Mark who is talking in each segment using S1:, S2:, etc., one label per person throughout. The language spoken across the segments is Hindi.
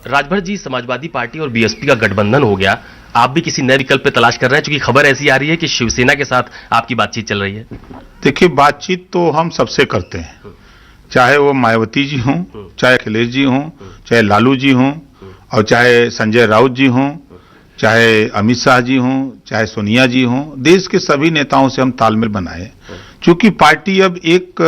S1: राजभर जी, समाजवादी पार्टी और बीएसपी का गठबंधन हो गया, आप भी किसी नए विकल्प पे तलाश कर रहे हैं, क्योंकि खबर ऐसी आ रही है कि शिवसेना के साथ आपकी बातचीत चल रही है।
S2: देखिए, बातचीत तो हम सबसे करते हैं, चाहे वो मायावती जी हों, चाहे अखिलेश जी हों, चाहे लालू जी हों, और चाहे संजय राउत जी हों, चाहे अमित शाह जी हों, चाहे सोनिया जी हों। देश के सभी नेताओं से हम तालमेल बनाए, क्योंकि पार्टी अब एक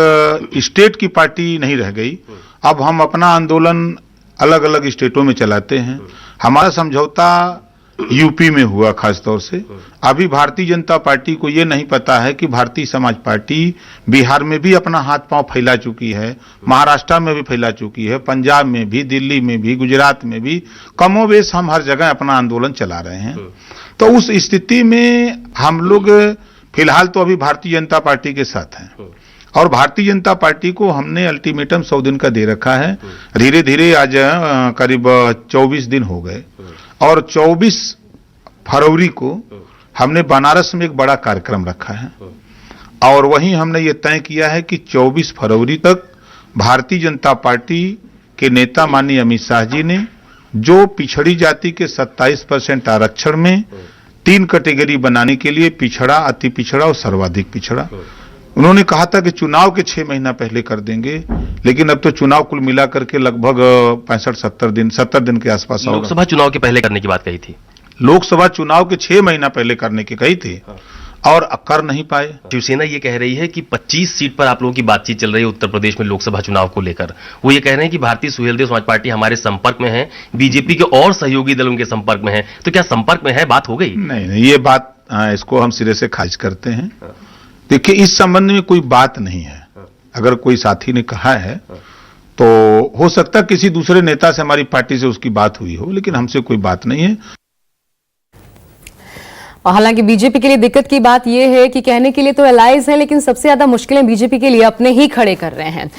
S2: स्टेट की पार्टी नहीं रह गई। अब हम अपना आंदोलन अलग अलग स्टेटों में चलाते हैं। हमारा समझौता यूपी में हुआ खास तौर से। अभी भारतीय जनता पार्टी को ये नहीं पता है कि भारतीय समाज पार्टी बिहार में भी अपना हाथ पांव फैला चुकी है, महाराष्ट्र में भी फैला चुकी है, पंजाब में भी, दिल्ली में भी, गुजरात में भी। कमोबेश हम हर जगह अपना आंदोलन चला रहे हैं। तो उस स्थिति में हम लोग फिलहाल तो अभी भारतीय जनता पार्टी के साथ हैं, और भारतीय जनता पार्टी को हमने अल्टीमेटम 100 दिन का दे रखा है। धीरे धीरे आज करीब 24 दिन हो गए, और 24 फरवरी को हमने बनारस में एक बड़ा कार्यक्रम रखा है, और वहीं हमने ये तय किया है कि 24 फरवरी तक भारतीय जनता पार्टी के नेता माननीय अमित शाह जी ने जो पिछड़ी जाति के 27% आरक्षण में 3 कैटेगरी बनाने के लिए, पिछड़ा, अति पिछड़ा और सर्वाधिक पिछड़ा, उन्होंने कहा था कि चुनाव के 6 महीना पहले कर देंगे, लेकिन अब तो चुनाव कुल मिलाकर के लगभग 70 दिन के आसपास होगा।
S1: लोकसभा चुनाव के पहले करने की बात कही थी।
S2: लोकसभा चुनाव के 6 महीना पहले करने की कही थी, और कर नहीं पाए।
S1: शिवसेना ये कह रही है कि 25 सीट पर आप लोगों की बातचीत चल रही है उत्तर प्रदेश में लोकसभा चुनाव को लेकर। वो ये कह रहे हैं कि भारतीय सुहेलदेव समाज पार्टी हमारे संपर्क में है, बीजेपी के और सहयोगी दल उनके संपर्क में है। तो क्या संपर्क में है, बात हो गई?
S2: नहीं, ये बात इसको हम सिरे से खारिज करते हैं। देखिए, इस संबंध में कोई बात नहीं है। अगर कोई साथी ने कहा है तो हो सकता है किसी दूसरे नेता से, हमारी पार्टी से उसकी बात हुई हो, लेकिन हमसे कोई बात नहीं है।
S3: और हालांकि बीजेपी के लिए दिक्कत की बात यह है कि कहने के लिए तो एलाइज है, लेकिन सबसे ज्यादा मुश्किलें बीजेपी के लिए अपने ही खड़े कर रहे हैं।